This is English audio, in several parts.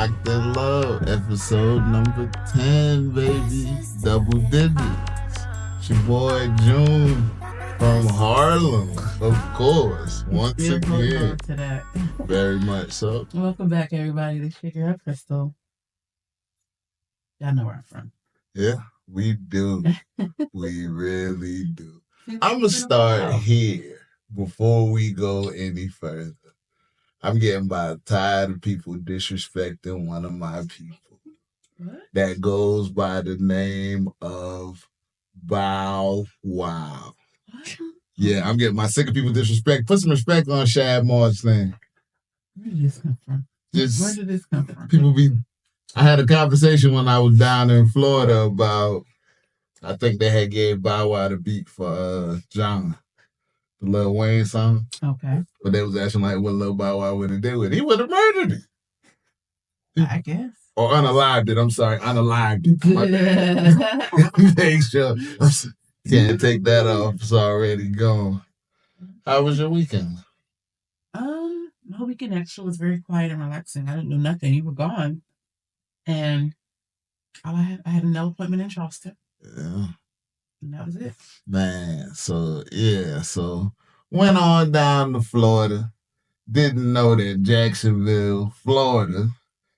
Loc'd N Love, episode number 10, baby. Double digits. It's your boy June from Harlem, of course. Once again. To that. Very much so. Welcome back, everybody. This is your girl, Krystal. Y'all know where I'm from. Yeah, we do. We really do. I'm going to start here before we go any further. I'm getting tired of people disrespecting one of my people. What? That goes by the name of Bow Wow. What? Yeah, I'm getting sick of people disrespect. Put some respect on Shad Moore's thing. Where did this come from? Where did this come from? I had a conversation when I was down in Florida about, I think they had gave Bow Wow the beat for John. The Lil Wayne song. Okay. But they was asking like what Lil Bow Wow would have did with it. He would have murdered it. I guess. Or unalived it. I'm sorry. Unalived it. Make sure. Can't take that off. It's already gone. How was your weekend? My weekend actually was very quiet and relaxing. I didn't do nothing. You were gone. And I had an appointment in Charleston. Yeah. And that was it. Man, so went on down to Florida. Didn't know that Jacksonville, Florida,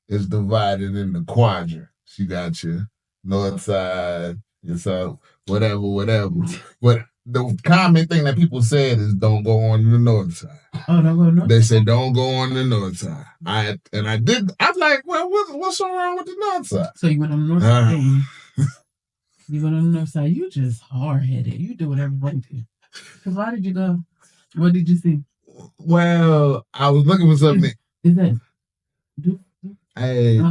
is divided into quadrants. You got your Northside, your South, whatever. But the common thing that people said is don't go on the North side. Oh, don't go north? They said don't go on the North side. I'm like, well, what's so wrong with the North side? So you went on the North side. You went on the North side. You just hard-headed. You do whatever you want to. Because why did you go? What did you see? Well, I was looking for something. Is that...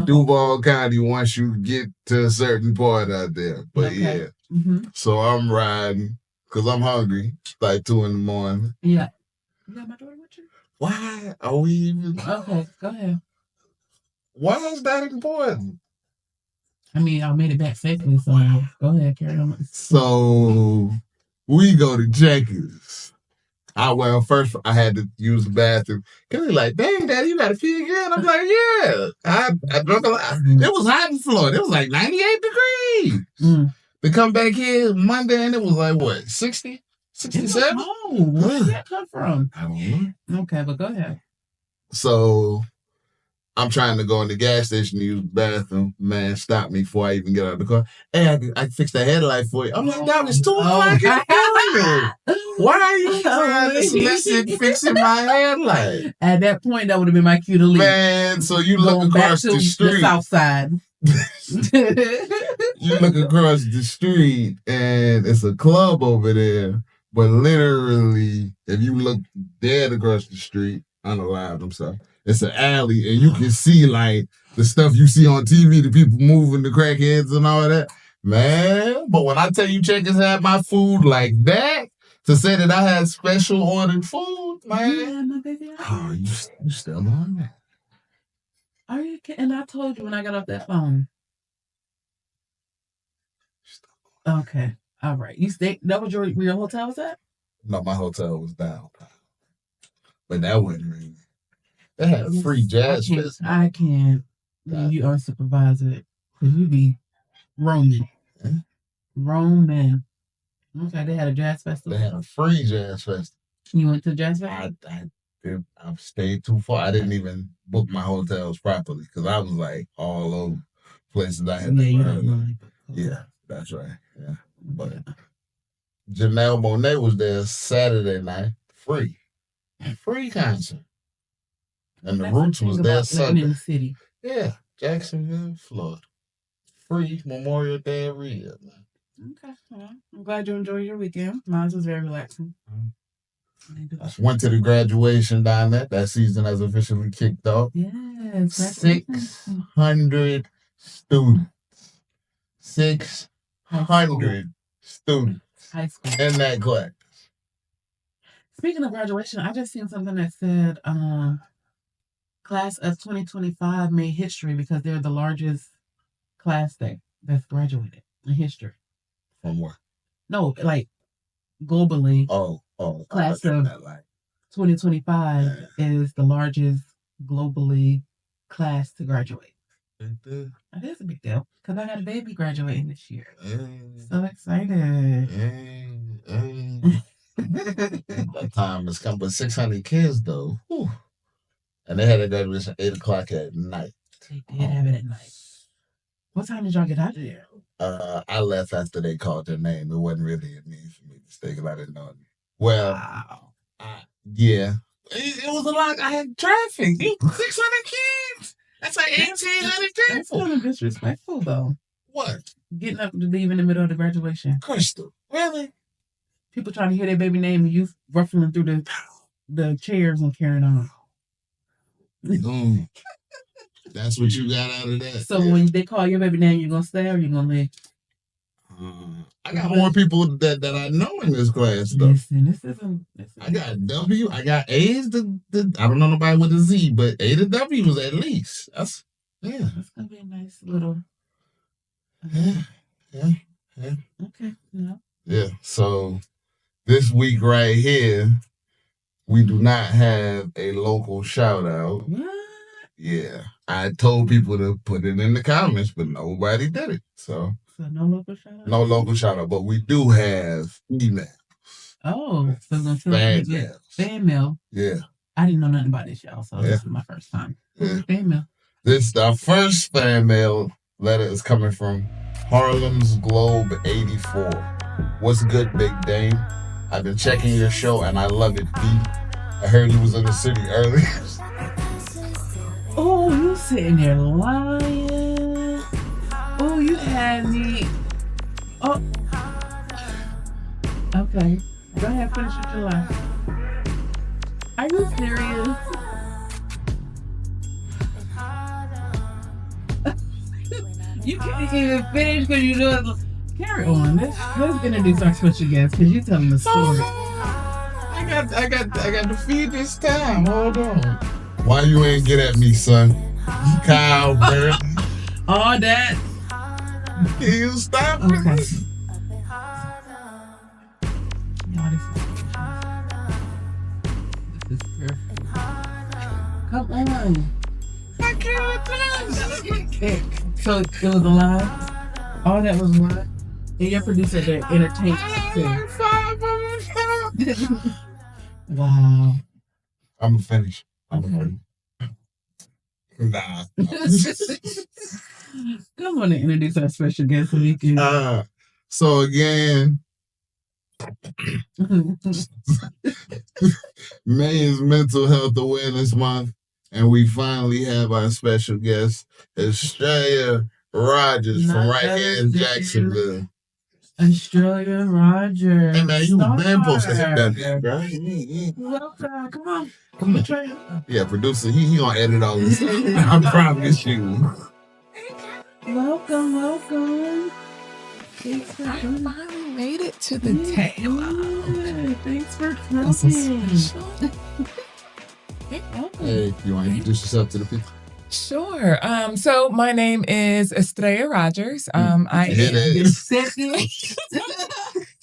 Duval County once you get to a certain part out there. But okay. Yeah. Mm-hmm. So I'm riding because I'm hungry. It's like 2 a.m. Yeah. You got my daughter with you? Why are we even... Okay, go ahead. Why is that important? I mean, I made it back safely, so go ahead, carry on. So we go to Checkers. First I had to use the bathroom. Cause he's like, dang, Daddy, you gotta pee again? I'm like, yeah. I drunk a lot. It was hot in Florida. It was like 98 degrees. Mm. To come back here Monday and it was like, what, 60? 67? Oh, where did that come from? I don't know. Okay, but go ahead. So I'm trying to go in the gas station to use the bathroom. Man, stop me before I even get out of the car. Hey, I fixed the headlight for you. I'm like, that was 2 o'clock in the morning. Why are you trying to solicit fixing my headlight? At that point, that would have been my cue to leave. Man, so you look across the street. The south side. You look across the street and it's a club over there. But literally, if you look dead across the street, unalived, I'm sorry. It's an alley, and you can see, like, the stuff you see on TV, the people moving, the crackheads and all that. Man, but when I tell you Checkers had my food like that, to say that I had special ordered food, man. Yeah, my baby. Oh, you still on that? Are you kidding? And I told you when I got off that phone. Okay, all right. You stayed, that was where your hotel was at? No, my hotel was downtown. But that wasn't really. They had a free jazz festival. I can't. You are supervisor. Because you be roaming. Yeah. Roaming. Okay, they had a jazz festival. They had a free jazz festival. You went to the jazz festival? I stayed too far. I didn't even book my hotels properly because I was like all over places I had never heard of. Yeah, that's right. Yeah. But Janelle Monáe was there Saturday night. Free concert. And the Roots was there Sunday. In the city. Yeah, Jacksonville, Florida. Free Memorial Day every year, man. Okay, well, I'm glad you enjoyed your weekend. Mine was very relaxing. I went to the graduation down there. That season has officially kicked off. Yes. 600 students. 600 students. High school. In that class. Speaking of graduation, I just seen something that said class of 2025 made history because they're the largest class that's graduated in history. From what? No, like globally. Oh. Class of 2025 is the largest globally class to graduate. It is a big deal because I got a baby graduating this year. So excited. That time has come, but 600 kids though. Whew. And they had a graduation 8 o'clock at night. They did have it at night. What time did y'all get out of there? I left after they called their name. It wasn't really a need for me to stay because I didn't know it. Well, wow. Yeah. It was a lot. I had traffic. 600 kids. That's like 1,800 people. That's kind of disrespectful, though. What? Getting up to leave in the middle of the graduation. Krystal. Really? People trying to hear their baby name and you ruffling through the chairs and carrying on. That's what you got out of that. So when they call your baby name, you going to stay or you going to leave? I got more people that I know in this class, though. Listen, this isn't. I got W. I got A's. I don't know nobody with a Z, but A to W was at least. That's That's gonna be a nice little. Yeah. Okay. Yeah. Yeah. So this week right here, we do not have a local shout out. What? Yeah. I told people to put it in the comments, but nobody did it. So no local shout out? No local shout out, but we do have email. Oh, so we're fan mail. Fan mail. Yeah. I didn't know nothing about this, y'all, so this is my first time. Fan mail. Our first fan mail letter is coming from Harlem's Globe 84. What's good, Big Dame? I've been checking your show and I love it, B. I heard you was in the city earlier. Oh, you sitting there lying. Oh, you had me. Oh. Okay. Go ahead, finish with your life. Are you serious? You can't even finish because you do it. Carry on. Let's introduce our special guest because you're telling the story. I got to feed this time. Hold on. Why you ain't get at me, son? Kyle, man. All that. Can you stop okay. This? This is perfect. Come on. I can't do this. So it was a lie? All that was a lie? And your producer there entertained too. Wow. I'm finished. Nah. Come on and introduce our special guest so we can. So again, May is Mental Health Awareness Month, and we finally have our special guest, Estella Rogers from right here in Jacksonville. Estella Rogers. Hey man, you been supposed to hit that bit, bro. Welcome. Come on. Yeah, producer, he gonna edit all this. I promise you. Welcome. I finally made it to the table. Thanks for coming. Hey, you want to introduce yourself to the people? Sure. So my name is Estella Rogers.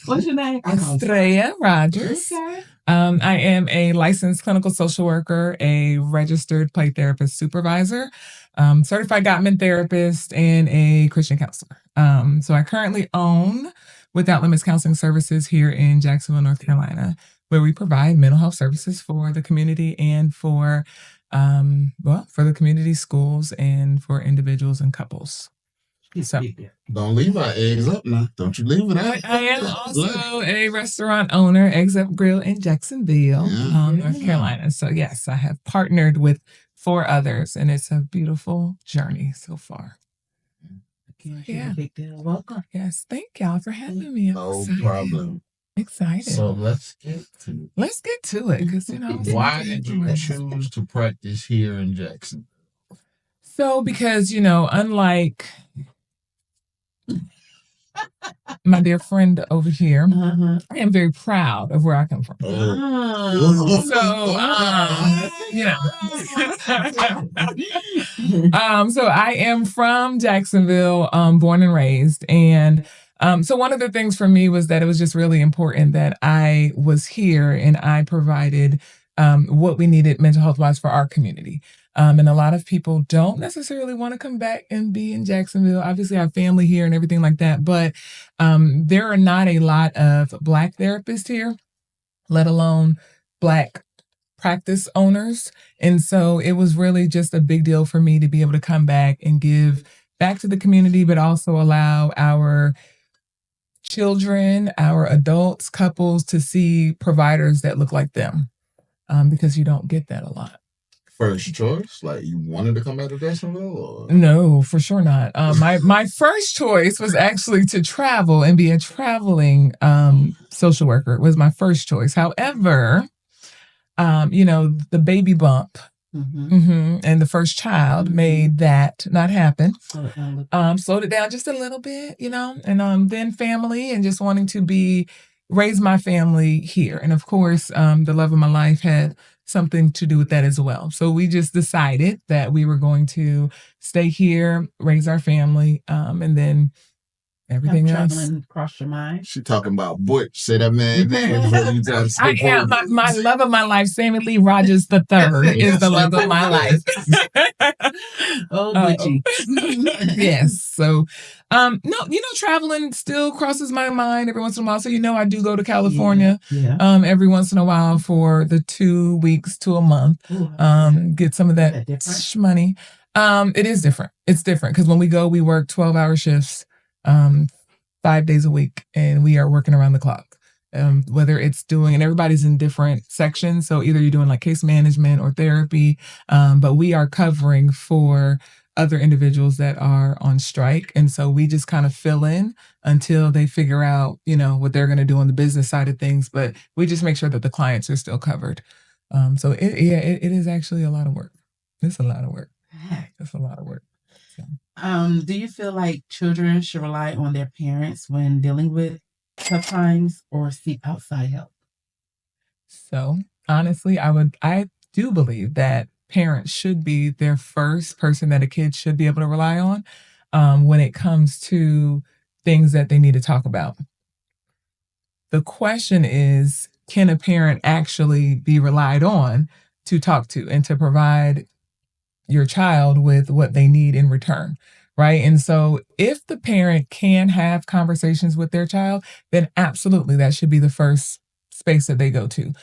What's your name? Estella Rogers. Okay. I am a licensed clinical social worker, a registered play therapist supervisor, certified Gottman therapist, and a Christian counselor. So I currently own Without Limits Counseling Services here in Jacksonville, North Carolina, where we provide mental health services for the community and for the community, schools, and for individuals and couples. So don't leave our eggs up now. Don't you leave it out. I am also a restaurant owner, Eggs Up Grill in Jacksonville, North Carolina. So yes, I have partnered with 4 others, and it's a beautiful journey so far. Yeah. Big deal. Welcome. Yes, thank y'all for having me. No problem. Excited. So let's get to it, because why did you choose to practice here in Jackson? So because unlike my dear friend over here, I am very proud of where I come from. So I am from Jacksonville, born and raised, and so one of the things for me was that it was just really important that I was here and I provided what we needed mental health wise for our community. And a lot of people don't necessarily want to come back and be in Jacksonville. Obviously, I have family here and everything like that. But there are not a lot of Black therapists here, let alone Black practice owners. And so it was really just a big deal for me to be able to come back and give back to the community, but also allow our children, our adults, couples to see providers that look like them, because you don't get that a lot. First choice? Like, you wanted to come back to Jacksonville? Or? No, for sure not. My first choice was actually to travel and be a traveling social worker. It was my first choice. However, the baby bump and the first child made that not happen. Slowed it down just a little bit, and then family and just wanting to raise my family here. And of course, the love of my life had something to do with that as well. So we just decided that we were going to stay here, raise our family, and then everything else. Traveling cross your mind. She talking about Butch. Say that man name. I have my love of my life, Sammy Lee Rogers III, is the love of my life. Oh, Butchie. Yes. So, traveling still crosses my mind every once in a while. So, I do go to California every once in a while for the 2 weeks to a month. Get some of that money. It is different. It's different because when we go, we work 12-hour shifts. 5 days a week, and we are working around the clock. Whether it's and everybody's in different sections. So either you're doing like case management or therapy, but we are covering for other individuals that are on strike. And so we just kind of fill in until they figure out, what they're going to do on the business side of things. But we just make sure that the clients are still covered. So it is actually a lot of work. It's a lot of work. It's a lot of work. So. Do you feel like children should rely on their parents when dealing with tough times or seek outside help? So honestly, I do believe that parents should be their first person that a kid should be able to rely on when it comes to things that they need to talk about. The question is, can a parent actually be relied on to talk to and to provide your child with what they need in return, right? And so if the parent can have conversations with their child, then absolutely that should be the first space that they go to.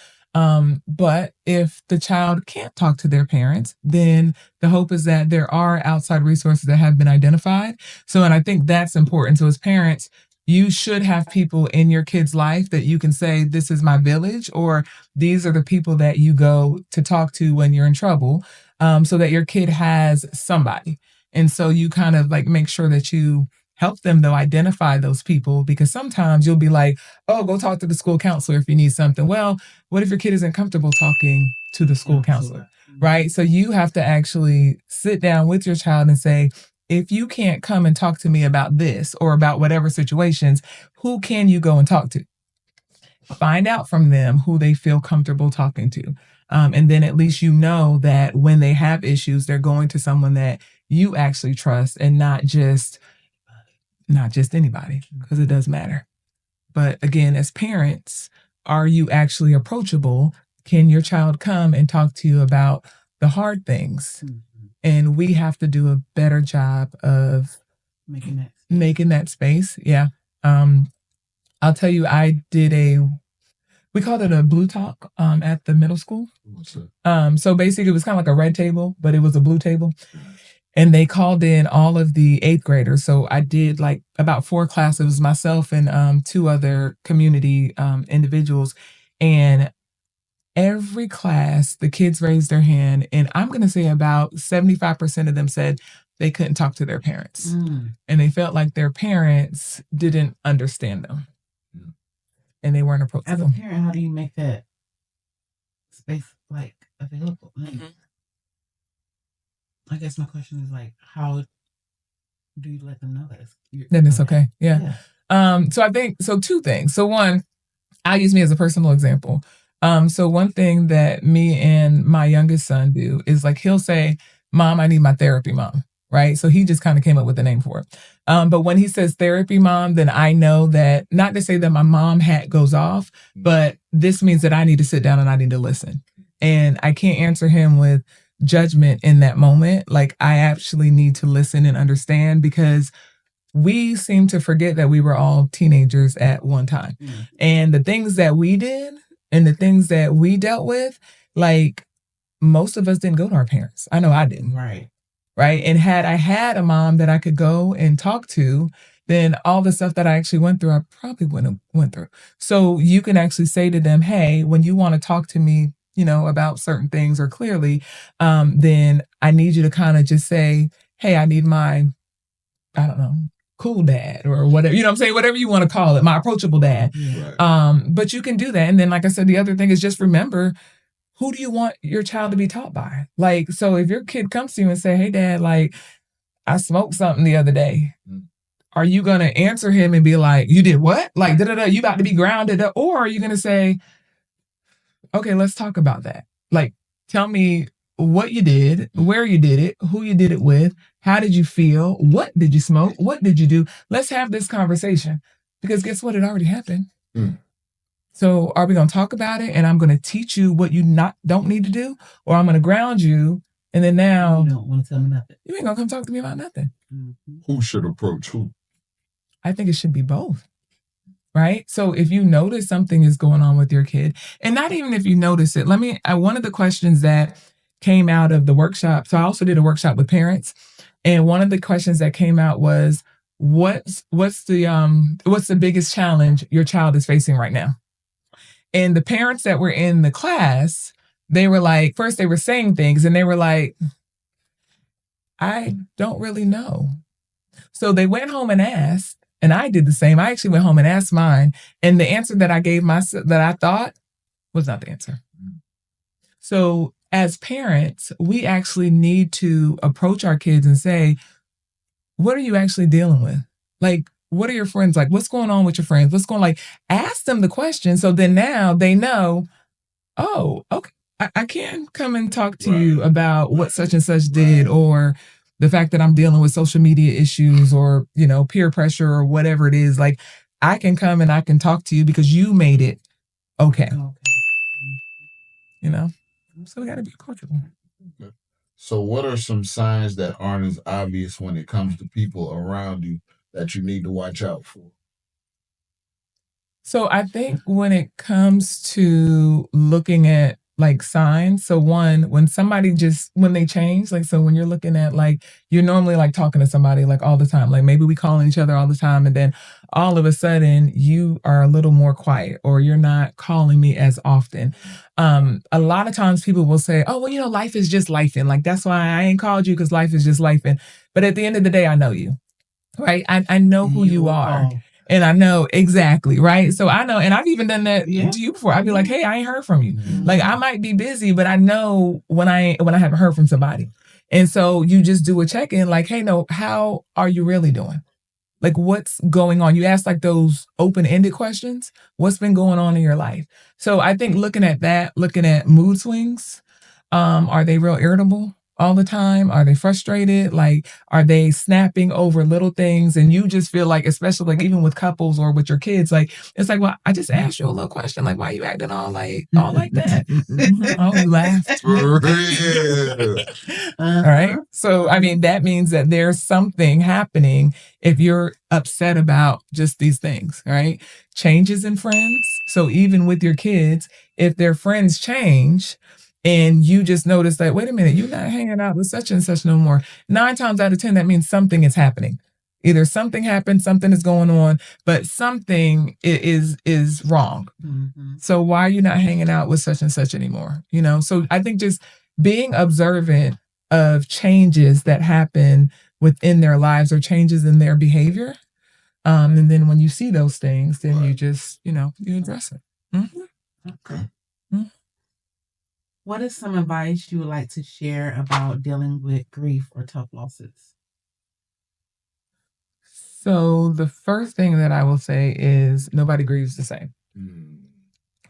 But if the child can't talk to their parents, then the hope is that there are outside resources that have been identified. So, and I think that's important. So as parents, you should have people in your kid's life that you can say, this is my village, or these are the people that you go to talk to when you're in trouble. So that your kid has somebody. And so you kind of like make sure that you help them though identify those people, because sometimes you'll be like, oh, go talk to the school counselor if you need something. Well, what if your kid isn't comfortable talking to the school counselor, right? So you have to actually sit down with your child and say, if you can't come and talk to me about this or about whatever situations, who can you go and talk to? Find out from them who they feel comfortable talking to. And then at least that when they have issues, they're going to someone that you actually trust and not just anybody, because it does matter. But again, as parents, are you actually approachable? Can your child come and talk to you about the hard things? Mm-hmm. And we have to do a better job of making that space. Yeah. I'll tell you, I did we called it a blue talk at the middle school. So basically it was kind of like a red table, but it was a blue table. And they called in all of the 8th graders. So I did like about 4 classes, myself and 2 other community individuals. And every class, the kids raised their hand. And I'm going to say about 75% of them said they couldn't talk to their parents. And they felt like their parents didn't understand them. And they weren't approachable. As a parent, how do you make that space like available? I guess my question is like, how do you let them know that it's okay? Yeah. So I think 2 things. So one, I'll use me as a personal example. So one thing that me and my youngest son do is like he'll say, "Mom, I need my therapy mom." Right. So he just kind of came up with a name for it. But when he says therapy mom, then I know that, not to say that my mom hat goes off, but this means that I need to sit down and I need to listen. And I can't answer him with, judgment in that moment. Like, I actually need to listen and understand, because we seem to forget that we were all teenagers at one time. And the things that we did and the things that we dealt with, like, most of us didn't go to our parents. I know I didn't. Right. And had I had a mom that I could go and talk to, then all the stuff that I actually went through, I probably wouldn't have went through. So you can actually say to them, hey, when you want to talk to me, about certain things or clearly, then I need you to kind of just say, hey, I need my, I don't know, cool dad or whatever, you know what I'm saying? Whatever you want to call it, my approachable dad. Right. But you can do that. And then, like I said, the other thing is just remember, who do you want your child to be taught by? Like, so if your kid comes to you and say, hey, dad, like, I smoked something the other day. Are you going to answer him and be like, you did what? Like, you about to be grounded up? Or are you going to say, okay, let's talk about that. Like, tell me what you did, where you did it, who you did it with, how did you feel, what did you smoke, what did you do? Let's have this conversation. Because guess what? It already happened. So are we going to talk about it and I'm going to teach you what you don't need to do? Or I'm going to ground you, and then now you don't want to tell me nothing. You ain't going to come talk to me about nothing. Who should approach who? I think it should be both. Right? So if you notice something is going on with your kid, and not even if you notice it, one of the questions that came out of the workshop, so I also did a workshop with parents, and one of the questions that came out was, what's the biggest challenge your child is facing right now? And the parents that were in the class, they were like, first they were saying things and they were like, I don't really know. So they went home and asked, and I did the same. I actually went home and asked mine. And the answer that I gave myself, that I thought, was not the answer. So as parents, we actually need to approach our kids and say, what are you actually dealing with? Like, what are your friends like? What's going on with your friends? Ask them the question. So then now they know, oh, okay, I can come and talk to you about what such and such did, or the fact that I'm dealing with social media issues, or, peer pressure, or whatever it is. Like, I can come and I can talk to you because you made it okay. So we got to be approachable. Okay. So what are some signs that aren't as obvious when it comes to people around you that you need to watch out for? So I think when it comes to looking at like signs, so one, when they change, like, so when you're looking at, like, you're normally like talking to somebody like all the time, like maybe we calling each other all the time, and then all of a sudden you are a little more quiet, or you're not calling me as often. A lot of times people will say, oh, well, life is just lifing. Like, that's why I ain't called you, because life is just lifing. But at the end of the day, I know you, right? I know who you are. And I know exactly, right? So I know, and I've even done that to you before. I'd be like, hey, I ain't heard from you. Like, I might be busy, but I know when I haven't heard from somebody. And so you just do a check-in, like, hey, no, how are you really doing? Like, what's going on? You ask like those open-ended questions. What's been going on in your life? So I think looking at mood swings, are they real irritable all the time? Are they frustrated? Like, are they snapping over little things? And you just feel like, especially like even with couples or with your kids, like, it's like, well, I just asked you a little question. Like, why are you acting all like that? Oh, you laughed. All right. So, I mean, that means that there's something happening if you're upset about just these things, right? Changes in friends. So even with your kids, if their friends change, and you just notice that, wait a minute, you're not hanging out with such and such no more. 9 times out of 10, that means something is happening. Either something happened, something is going on, but something is wrong. So why are you not hanging out with such and such anymore? So I think just being observant of changes that happen within their lives, or changes in their behavior. And then when you see those things, then you just, you address it. Okay. What is some advice you would like to share about dealing with grief or tough losses? So the first thing that I will say is nobody grieves the same.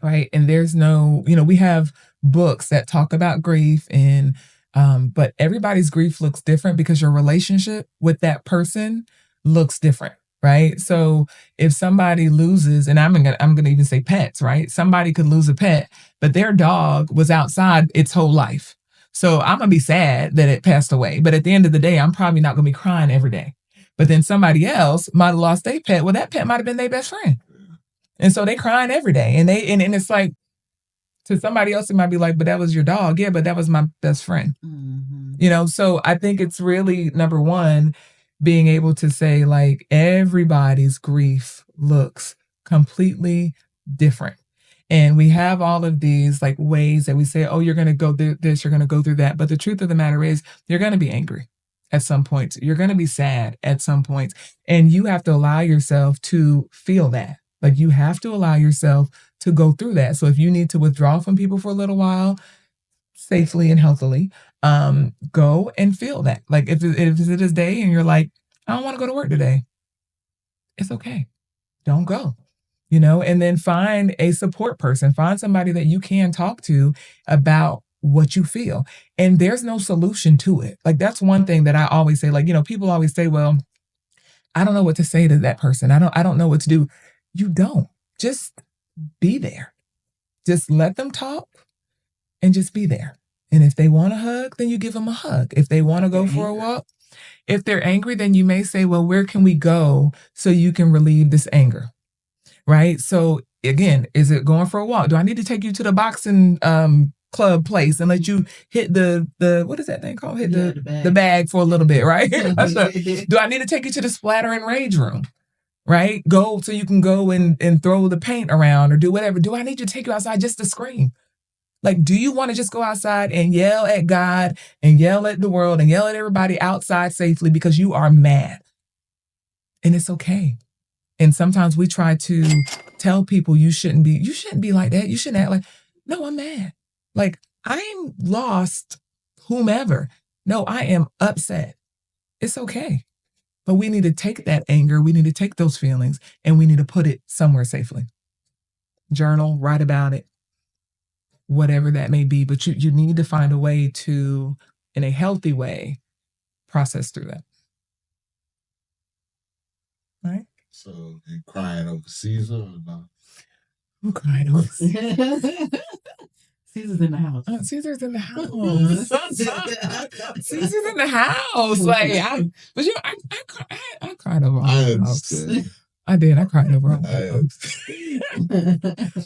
Right? And there's no, we have books that talk about grief, and but everybody's grief looks different because your relationship with that person looks different. Right? So if somebody loses, and I'm gonna even say pets, right? Somebody could lose a pet, but their dog was outside its whole life. So I'm going to be sad that it passed away. But at the end of the day, I'm probably not going to be crying every day. But then somebody else might have lost their pet. Well, that pet might have been their best friend. And so they crying every day. And it's like, to somebody else, it might be like, but that was your dog. Yeah, but that was my best friend. Mm-hmm. So I think it's really, number one, being able to say, like, everybody's grief looks completely different. And we have all of these like ways that we say, oh, you're going to go through this, you're going to go through that. But the truth of the matter is, you're going to be angry at some point. You're going to be sad at some point. And you have to allow yourself to feel that. Like, you have to allow yourself to go through that. So if you need to withdraw from people for a little while, safely and healthily, go and feel that. Like, if it is day and you're like, I don't want to go to work today, it's okay. Don't go. And then find a support person, find somebody that you can talk to about what you feel. And there's no solution to it. Like, that's one thing that I always say, like, people always say, well, I don't know what to say to that person. I don't know what to do. You don't. Just be there. Just let them talk and just be there. And if they want a hug, then you give them a hug. If they want to go for a walk, if they're angry, then you may say, well, where can we go so you can relieve this anger? Right? So again, is it going for a walk? Do I need to take you to the boxing club place and let you hit the what is that thing called? Hit the bag for a little bit, right? Do I need to take you to the splatter and rage room? Right? Go so you can go and throw the paint around or do whatever. Do I need to take you outside just to scream? Like, do you want to just go outside and yell at God and yell at the world and yell at everybody outside safely because you are mad? And it's okay. And sometimes we try to tell people you shouldn't be like that. You shouldn't act like, no, I'm mad. Like, I'm lost whomever. No, I am upset. It's okay. But we need to take that anger, we need to take those feelings, and we need to put it somewhere safely. Journal, write about it, whatever that may be. But you need to find a way to, in a healthy way, process through that. Right? So you crying over Caesar or not? I'm crying over Caesar. Caesar's in the house. Caesar's in the house. Caesar's in the house. Like, I cried over all the folks. I did. I cried over all the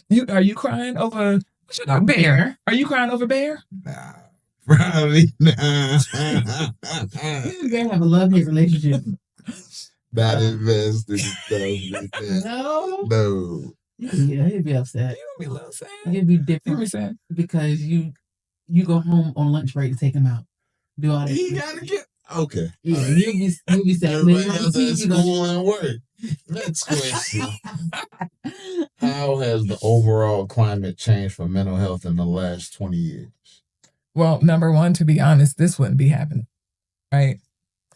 folks. Are you crying over what's your dog? Bear? Are you crying over Bear? Nah, probably not. You guys have a love-hate relationship. Not invested in stuff. No. Yeah, he'd be upset. You'll be a little sad. He'd be different. You'll be sad. Because you go home on lunch break to take him out. Do all that. He gotta get okay. Yeah, you'll be sad. Everybody else at school and work. Next question. How has the overall climate changed for mental health in the last 20 years? Well, number one, to be honest, this wouldn't be happening, right?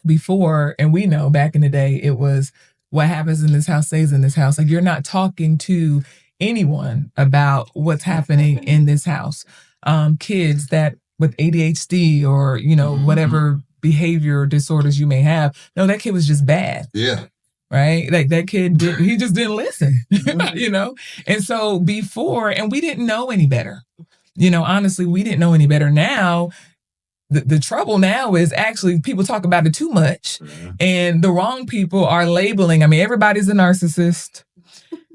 Before, and we know back in the day, it was what happens in this house stays in this house. Like, you're not talking to anyone about what's happening in this house. Kids that with ADHD or, whatever behavior disorders you may have. No, that kid was just bad. Yeah. Right? Like, that kid, he just didn't listen, And so before, and we didn't know any better. Honestly, we didn't know any better. Now, the trouble now is actually people talk about it too much, and the wrong people are labeling. I mean, everybody's a narcissist.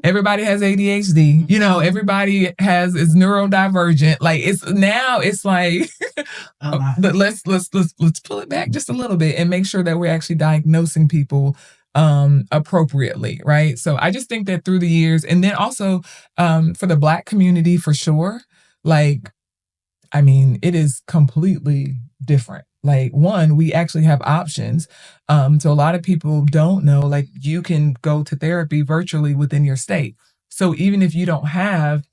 Everybody has ADHD. Everybody is neurodivergent. Like, it's like let's pull it back just a little bit and make sure that we're actually diagnosing people appropriately, right? So I just think that through the years, and then also for the Black community, for sure, like, I mean, it is completely different. Like, one, we actually have options. So a lot of people don't know, like, you can go to therapy virtually within your state. So even if you don't have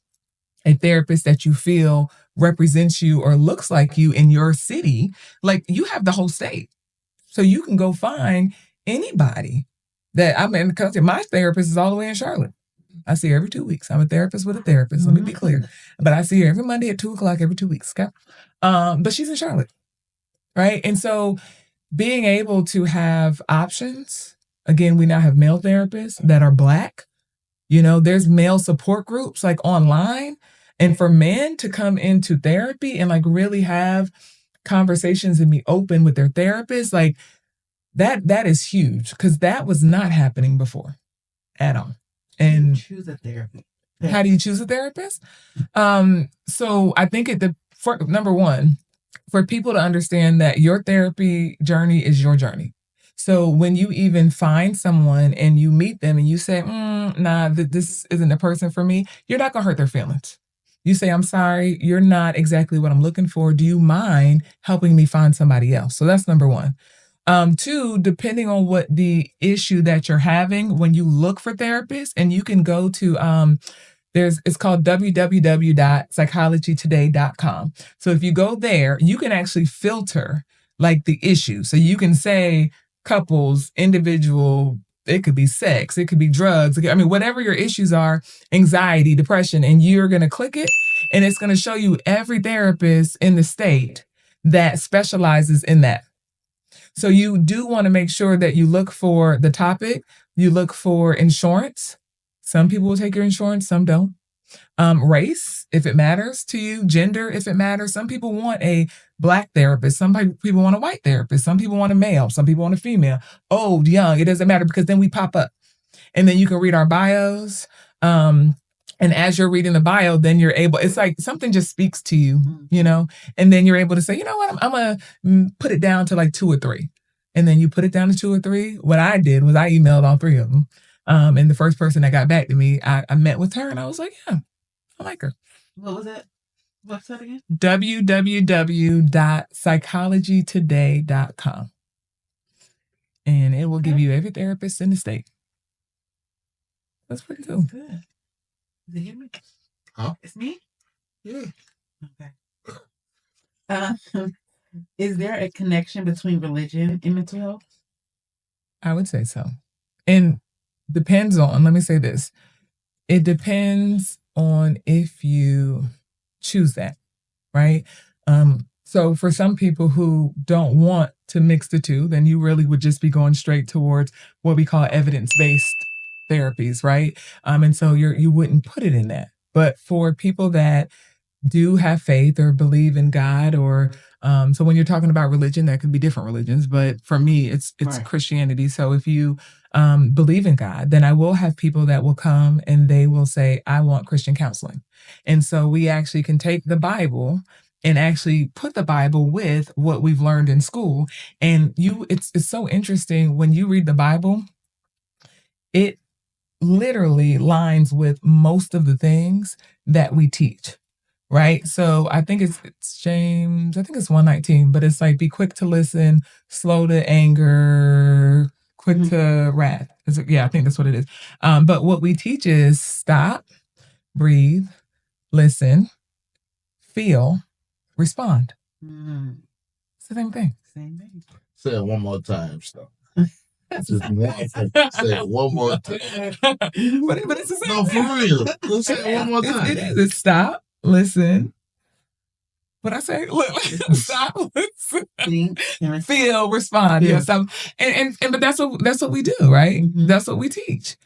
a therapist that you feel represents you or looks like you in your city, like, you have the whole state. So you can go find anybody because my therapist is all the way in Charlotte. I see her every 2 weeks. I'm a therapist with a therapist. Let me be clear. But I see her every Monday at 2:00 every 2 weeks. Okay? But she's in Charlotte. Right? And so being able to have options, again, we now have male therapists that are Black. There's male support groups like online. And for men to come into therapy and like really have conversations and be open with their therapist, like that is huge, because that was not happening before at all. And choose a therapist. How do you choose a therapist? So I think for number one, for people to understand that your therapy journey is your journey. So when you even find someone and you meet them and you say, nah, this isn't a person for me, you're not going to hurt their feelings. You say, I'm sorry, you're not exactly what I'm looking for. Do you mind helping me find somebody else? So that's number one. Two, depending on what the issue that you're having, when you look for therapists, and you can go to, it's called www.psychologytoday.com. So if you go there, you can actually filter like the issue. So you can say couples, individual, it could be sex, it could be drugs. Whatever your issues are, anxiety, depression, and you're going to click it, and it's going to show you every therapist in the state that specializes in that. So you do want to make sure that you look for the topic, you look for insurance. Some people will take your insurance, some don't. Race, if it matters to you, gender, if it matters. Some people want a Black therapist. Some people want a white therapist. Some people want a male. Some people want a female. Old, young, it doesn't matter, because then we pop up. And then you can read our bios. And as you're reading the bio, then you're able, it's like something just speaks to you, and then you're able to say, you know what, I'm going to put it down to like 2 or 3. And then you put it down to 2 or 3. What I did was I emailed all 3 of them. And the first person that got back to me, I met with her and I was like, yeah, I like her. What was that website again? www.psychologytoday.com. And it will give you every therapist in the state. That's pretty cool. That's good. Is it me? Huh? It's me? Yeah. Okay. Is there a connection between religion and mental health? I would say so. And depends on, let me say this. It depends on if you choose that, right? So for some people who don't want to mix the two, then you really would just be going straight towards what we call evidence-based therapies, right? And so you wouldn't put it in that. But for people that do have faith or believe in God, or so when you're talking about religion, that could be different religions, but for me, it's right. Christianity. So if you believe in God, then I will have people that will come and they will say, I want Christian counseling. And so we actually can take the Bible and actually put the Bible with what we've learned in school. And it's so interesting when you read the Bible, it literally lines with most of the things that we teach, right? So I think it's James, I think it's 1:19, but it's like, be quick to listen, slow to anger, quick to wrath. Yeah, I think that's what it is. But what we teach is stop, breathe, listen, feel, respond. It's the same thing. Same thing. Say it one more time, stuff. Just say it one more time. But it's the same No, for real. Let's say it one more time. It is. It's stop, listen. What I say? Stop, listen, feel, respond. Yeah. Yes. But that's what we do, right? Mm-hmm. That's what we teach.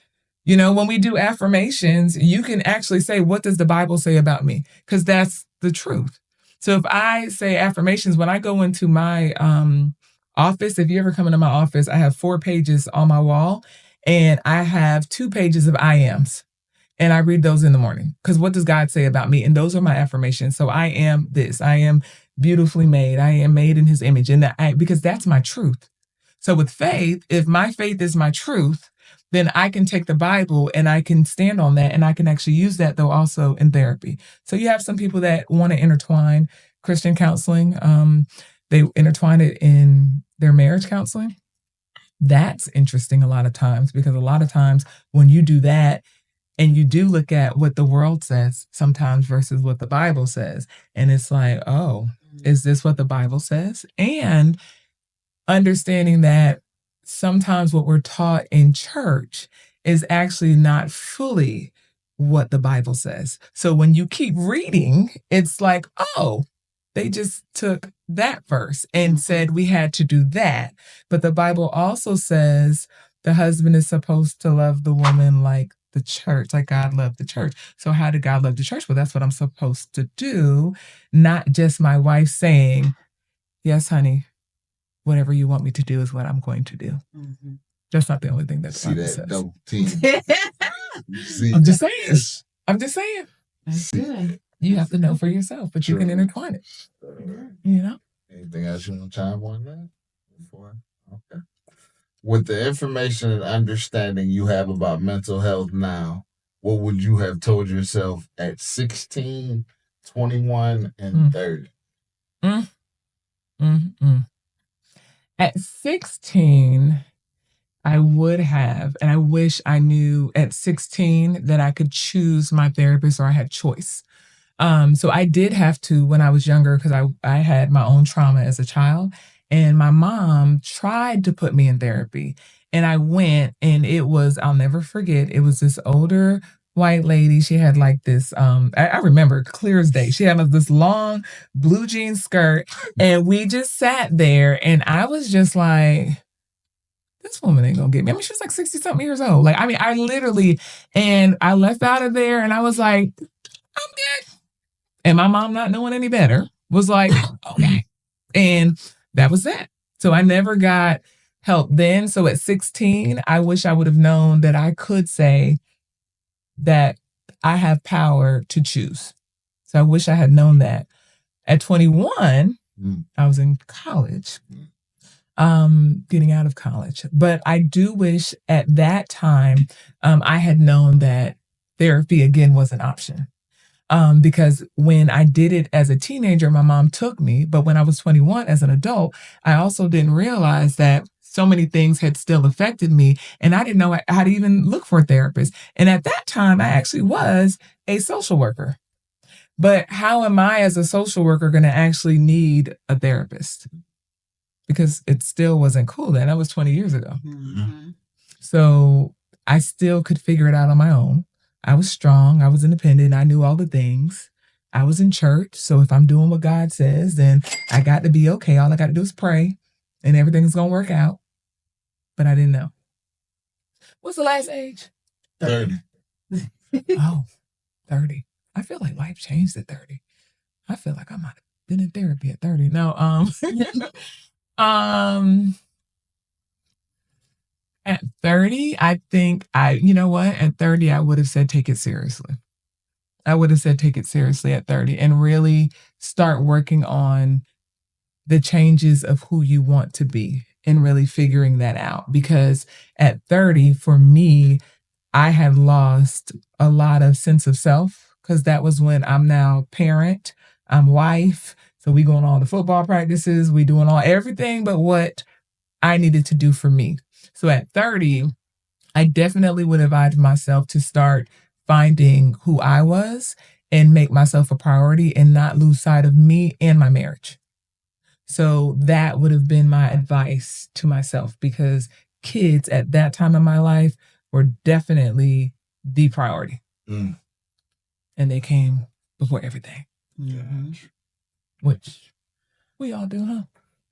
When we do affirmations, you can actually say, what does the Bible say about me? Because that's the truth. So if I say affirmations, when I go into my office, if you ever come into my office, I have 4 pages on my wall, and I have 2 pages of I ams. And I read those in the morning, because what does God say about me? And those are my affirmations. So I am this. I am beautifully made. I am made in his image. And because that's my truth. So with faith, if my faith is my truth, then I can take the Bible and I can stand on that, and I can actually use that, though, also in therapy. So you have some people that want to intertwine Christian counseling. They intertwine it in their marriage counseling. That's interesting a lot of times, because a lot of times when you do that, and you do look at what the world says sometimes versus what the Bible says, and it's like, oh, is this what the Bible says? And understanding that sometimes what we're taught in church is actually not fully what the Bible says. So when you keep reading, it's like, oh, they just took that verse and said we had to do that. But the Bible also says the husband is supposed to love the woman like the church, like God loved the church. So how did God love the church? Well, that's what I'm supposed to do, not just my wife saying, yes, honey, whatever you want me to do is what I'm going to do. Mm-hmm. That's not the only thing that the See Bible that says. double team. See, I'm just saying. I'm just saying. That's good. You have to know for yourself, but you can intertwine it. You know? Anything else you want to chime on that? Before? Okay. With the information and understanding you have about mental health now, what would you have told yourself at 16, 21, and 30? At 16, I would have, and I wish I knew at 16 that I could choose my therapist or I had choice. So I did have to when I was younger because I had my own trauma as a child. And my mom tried to put me in therapy. And I went and it was, I'll never forget, it was this older white lady. She had like this, I remember clear as day. She had this long blue jean skirt. And we just sat there and I was just like, this woman ain't gonna get me. I mean, she was like 60 something years old. Like, I mean, I literally, and I left out of there and I was like, I'm good. And my mom, not knowing any better, was like, okay. And that was that. So I never got help then. So at 16, I wish I would have known that I could say that I have power to choose. So I wish I had known that. At 21, I was in college, getting out of college. But I do wish at that time I had known that therapy again was an option. Because when I did it as a teenager, my mom took me. But when I was 21 as an adult, I also didn't realize that so many things had still affected me. And I didn't know how to even look for a therapist. And at that time, I actually was a social worker. But how am I as a social worker going to actually need a therapist? Because it still wasn't cool then. That was 20 years ago. Mm-hmm. So I still could figure it out on my own. I was strong. I was independent. I knew all the things. I was in church. So if I'm doing what God says, then I got to be okay. All I got to do is pray and everything's going to work out. But I didn't know. What's the last age? 30. Oh, 30. I feel like life changed at 30. I feel like I might have been in therapy at 30. No, at 30, I think you know what? At 30, I would have said, take it seriously. I would have said, take it seriously at 30 and really start working on the changes of who you want to be and really figuring that out. Because at 30, for me, I had lost a lot of sense of self because that was when I'm now parent, I'm wife. So we going all the football practices, we doing everything but what I needed to do for me. So at 30, I definitely would advise myself to start finding who I was and make myself a priority and not lose sight of me and my marriage. So that would have been my advice to myself because kids at that time in my life were definitely the priority. And they came before everything. Mm-hmm. Which we all do, huh?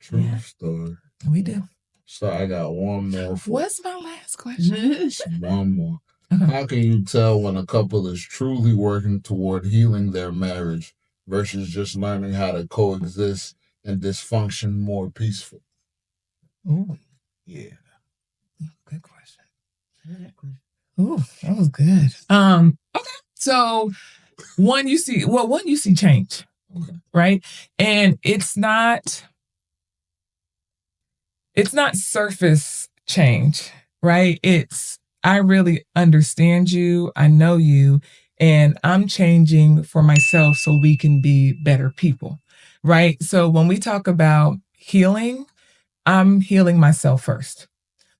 True story. We do. So I got one more. What's my last question? One more. How can you tell when a couple is truly working toward healing their marriage versus just learning how to coexist and dysfunction more peaceful? Ooh. Yeah. Good question. Ooh, that was good. Okay. So one you see change. Okay. Right? And it's not surface change, right? It's, I really understand you. I know you, and I'm changing for myself so we can be better people, right? So when we talk about healing, I'm healing myself first.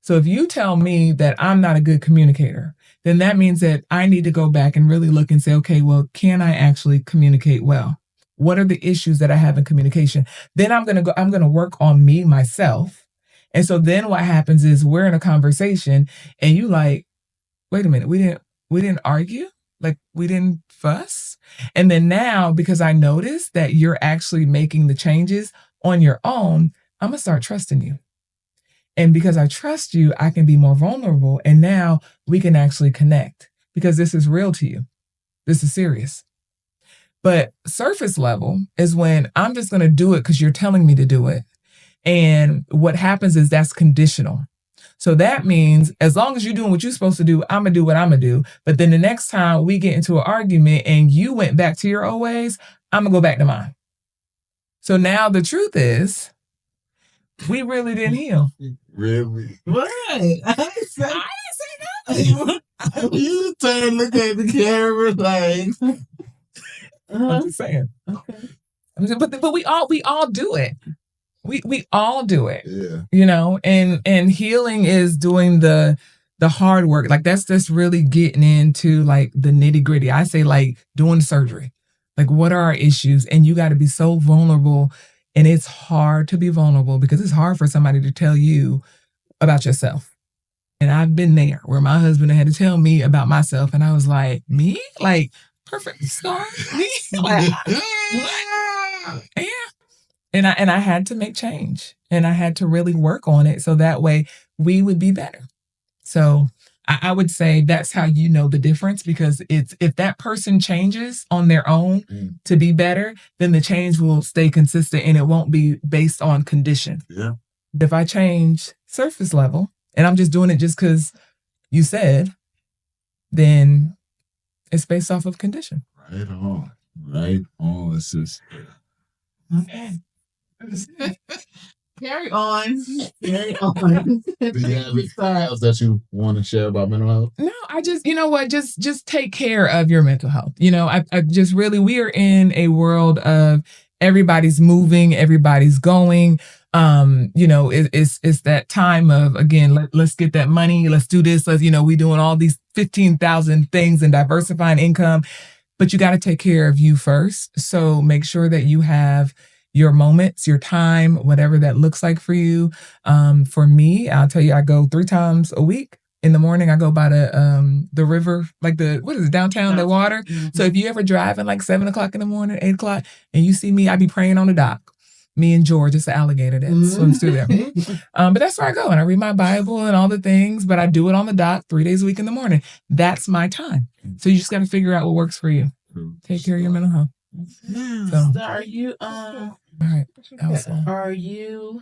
So if you tell me that I'm not a good communicator, then that means that I need to go back and really look and say, okay, well, can I actually communicate well? What are the issues that I have in communication? Then I'm going to work on me, myself. And so then what happens is we're in a conversation and you like, wait a minute, we didn't argue? Like we didn't fuss? And then now, because I noticed that you're actually making the changes on your own, I'm going to start trusting you. And because I trust you, I can be more vulnerable. And now we can actually connect because this is real to you. This is serious. But surface level is when I'm just going to do it because you're telling me to do it. And what happens is that's conditional. So that means as long as you're doing what you're supposed to do, I'm going to do what I'm going to do. But then the next time we get into an argument and you went back to your old ways, I'm going to go back to mine. So now the truth is, we really didn't heal. Really? Right. I didn't say nothing. You turn, look at the camera like. I'm just saying. Okay. But we all do it. We all do it. Yeah. You know, and healing is doing the hard work. Like that's just really getting into like the nitty gritty. I say like doing surgery. Like what are our issues? And you got to be so vulnerable. And it's hard to be vulnerable because it's hard for somebody to tell you about yourself. And I've been there where my husband had to tell me about myself. And I was like, me? Like, perfect scar? Me? Like, yeah. And I had to make change. And I had to really work on it so that way we would be better. So I would say that's how you know the difference, because it's if that person changes on their own to be better, then the change will stay consistent and it won't be based on condition. Yeah. If I change surface level and I'm just doing it just because you said, then it's based off of condition. Right on. Right on, sister. Okay. Carry on. Carry on. Do you have anything else that you want to share about mental health? No, I just, you know what, just take care of your mental health. You know, I just really, we are in a world of everybody's moving, everybody's going. You know, it's that time of, again, let's get that money, let's do this, let's, you know, we doing all these 15,000 things and diversifying income, but you got to take care of you first. So make sure that you have your moments, your time, whatever that looks like for you. For me, I'll tell you, I go 3 times a week. In the morning, I go by the river, like what is it, downtown, the water. Mm-hmm. So if you ever driving like 7 o'clock in the morning, 8 o'clock, and you see me, I be praying on the dock. Me and George, it's an alligator that swims through there. But that's where I go, and I read my Bible and all the things, but I do it on the dock 3 days a week in the morning. That's my time. So you just got to figure out what works for you. Take care of your mental health. So are you all right. Are you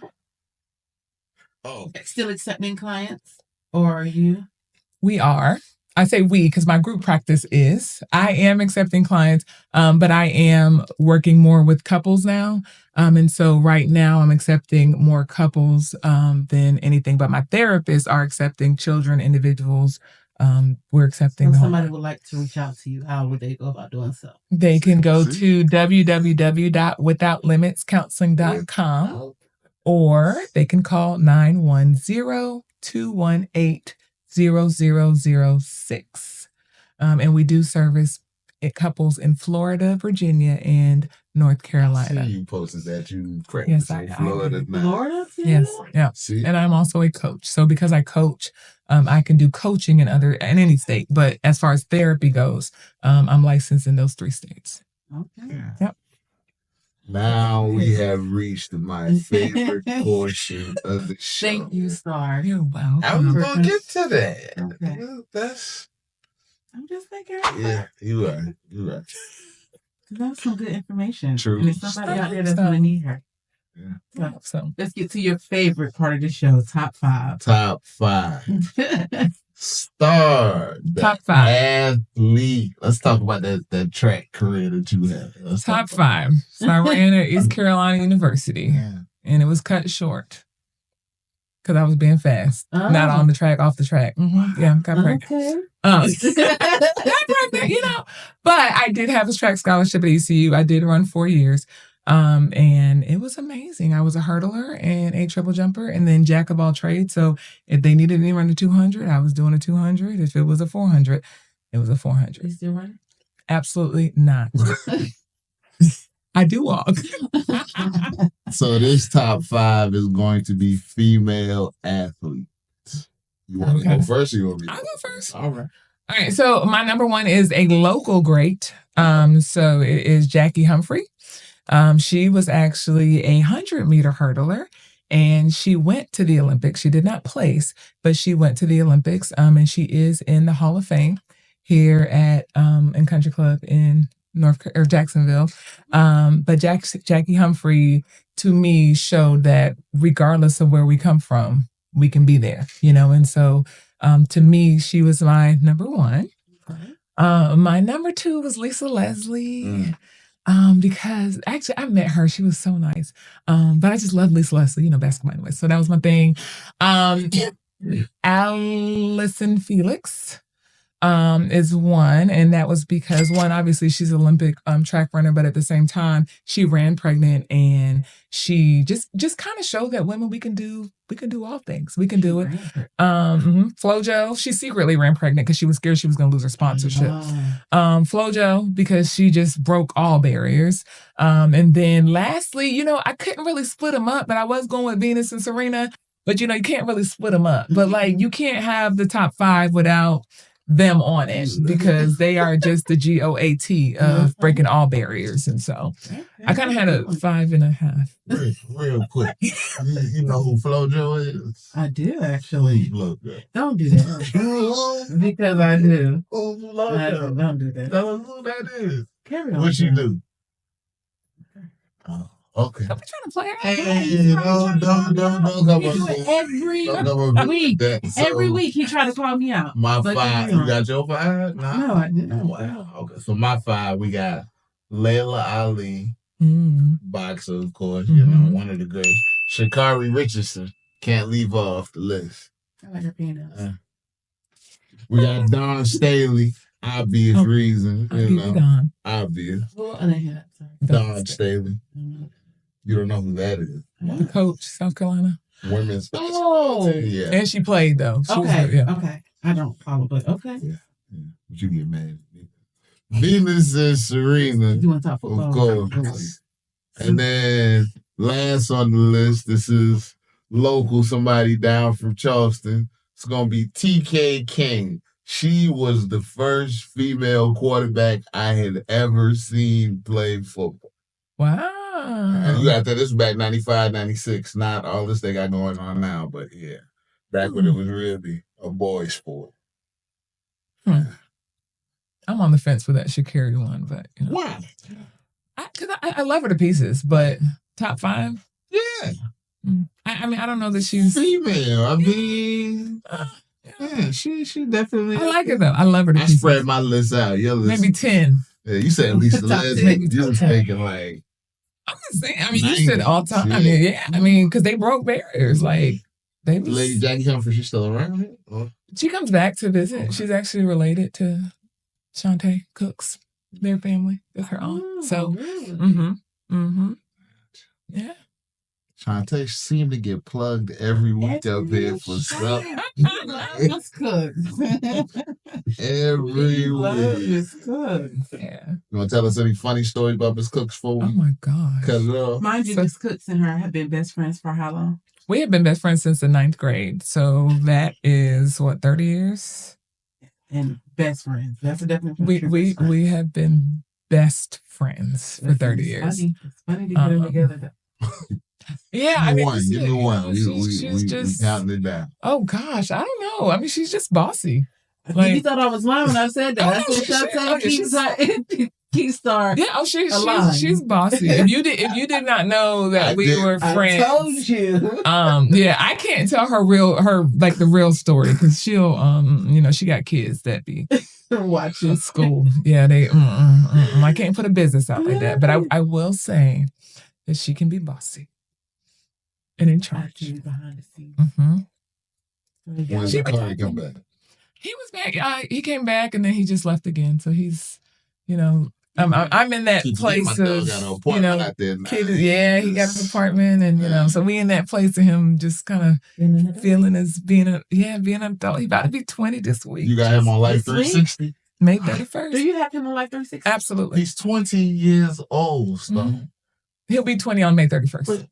still accepting clients, or are you? We are. I say we because my group practice is. I am accepting clients, but I am working more with couples now. And so right now I'm accepting more couples than anything. But my therapists are accepting children, individuals. We're accepting. If somebody would like to reach out to you, how would they go about doing so? They can go to www.withoutlimitscounseling.com, or they can call 910-218-0006. And we do service couples in Florida, Virginia, and North Carolina. I see you posted that you practice in Florida now. Florida too? Yes, yeah. See? And I'm also a coach. So because I coach, I can do coaching in any state. But as far as therapy goes, I'm licensed in those 3 states. Okay. Yeah. Yep. Now we have reached my favorite portion of the show. Thank you, Star. You're welcome. I was gonna get to that. Okay. I'm just thinking. Yeah, you are. That's some good information. True. And there's somebody out there that's gonna need her. Yeah. So let's get to your favorite part of the show, top 5. Top 5. Star. Top 5. Athlete. Let's talk about that track career that you had. Top 5. So I ran at East Carolina University, and it was cut short because I was being fast. Not on the track, off the track. Mm-hmm. Yeah, got pregnant. Okay. Got pregnant, you know. But I did have a track scholarship at ECU. I did run 4 years. And it was amazing. I was a hurdler and a triple jumper and then jack of all trades. So if they needed me to run a 200, I was doing a 200. If it was a 400, it was a 400. You still running? Absolutely not. I do walk. So this top 5 is going to be female athletes. You want to go first or you want me? I'll go first. All right. All right. So my number 1 is a local great. So it is Jackie Humphrey. She was actually a 100-meter hurdler, and she went to the Olympics. She did not place, but she went to the Olympics, and she is in the Hall of Fame here at in Country Club in Jacksonville. But Jackie Humphrey, to me, showed that regardless of where we come from, we can be there, and so to me, she was my number one. My number two was Lisa Leslie. Because actually I met her. She was so nice. But I just love Lisa Leslie, basketball anyway. So that was my thing. Allison Felix is one, and that was because one, obviously she's an Olympic track runner, but at the same time she ran pregnant, and she just kind of showed that women we can do all things. We can do it. Flojo, she secretly ran pregnant because she was scared she was going to lose her sponsorship. Flojo, because she just broke all barriers. And then lastly, I couldn't really split them up, but I was going with Venus and Serena. But you can't really split them up. But you can't have the top 5 without them on it, because they are just the GOAT of breaking all barriers. And so I kind of had a 5.5. Real quick. You know who Flojo is? I do, actually. Don't do that. Because I do. Who's Flojo? Don't do that. Tell us who that is. Carry on. What she do? Okay. Don't be trying to play her. Hey, don't come He do it every week. Every week he try to call me out. My 5. You got your 5? No, I didn't. Wow. Okay. So my 5, we got Layla Ali, boxer, of course. One of the greats. Sha'Carri Richardson, can't leave her off the list. I like her penis. We got Dawn Staley, obvious reasons. Obvious. Dawn Staley. You don't know who that is. The coach, South Carolina. Women's basketball team. Yeah. And she played, though. Okay. I don't follow, but okay. Yeah. But you get mad at me. Venus and Serena. You want to talk football? Of course. And then last on the list, this is local, somebody down from Charleston. It's going to be TK King. She was the first female quarterback I had ever seen play football. Wow. And you got that, this was back 95, 96, not all this they got going on now, but yeah, back when it was really a boy sport. I'm on the fence with that Sha'Carri one, but why? Because I love her to pieces, but top 5? Yeah. I mean, I don't know that she's female. I mean, yeah, she definitely. I like her though. I love her to pieces. I spread my list out. Your list, maybe 10. Yeah, you said at least 11. You was thinking like. I'm just saying. I mean, you said all time. I mean, yeah. I mean, because they broke barriers. Like they was. Lady Jackie Humphrey, she's still around. She comes back to visit. Okay. She's actually related to Shantae Cooks, their family. That's her aunt. So, yeah. Shantae seemed to get plugged every week up there for stuff. It's good. Every week. Miss Cooks. Yeah. You want to tell us any funny stories about Miss Cooks for? Oh my God. Mind you, Miss Cooks and her have been best friends for how long? We have been best friends since the 9th grade. So that is 30 years? And best friends. That's a definite. We have been best friends for 30 years. It's funny to get them together. Yeah, I mean, give me one. She's just counting it down. Oh gosh, I don't know. I mean, she's just bossy. Like, you thought I was lying when I said that. I said Keystar. Yeah, she's bossy. If you did not know that we were friends, I told you. Yeah, I can't tell her the real story because she'll she got kids that be watching school. Yeah, they I can't put a business out like that, but I will say that she can be bossy. And in charge. Behind the scenes. When did Corey come back? He was back. He came back and then he just left again. So he's, I'm in that place of, yeah, he got an apartment and, so we in that place of him just kind of feeling as being an adult. He about to be 20 this week. You got him on Life 360? May 31st. Do you have him on Life 360? Absolutely. He's 20 years old, so. Mm-hmm. He'll be 20 on May 31st. But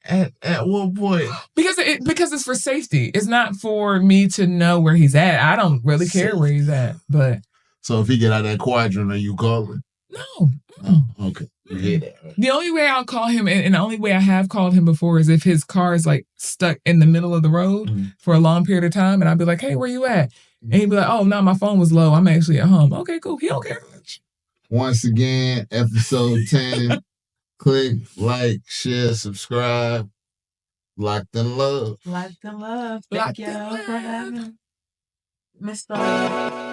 at what point? Because it's for safety. It's not for me to know where he's at. I don't really care where he's at. But so if he get out of that quadrant, are you calling? No. Oh, okay. You hear that, right? The only way I'll call him, and the only way I have called him before, is if his car is like stuck in the middle of the road for a long period of time, and I'll be like, "Hey, where you at?" And he'd be like, "Oh, no, my phone was low. I'm actually at home." Okay, cool. He don't care. Once again, episode 10. Click, like, share, subscribe. Locked in love. Locked in love. Locked Thank in y'all for love. having Miss Star.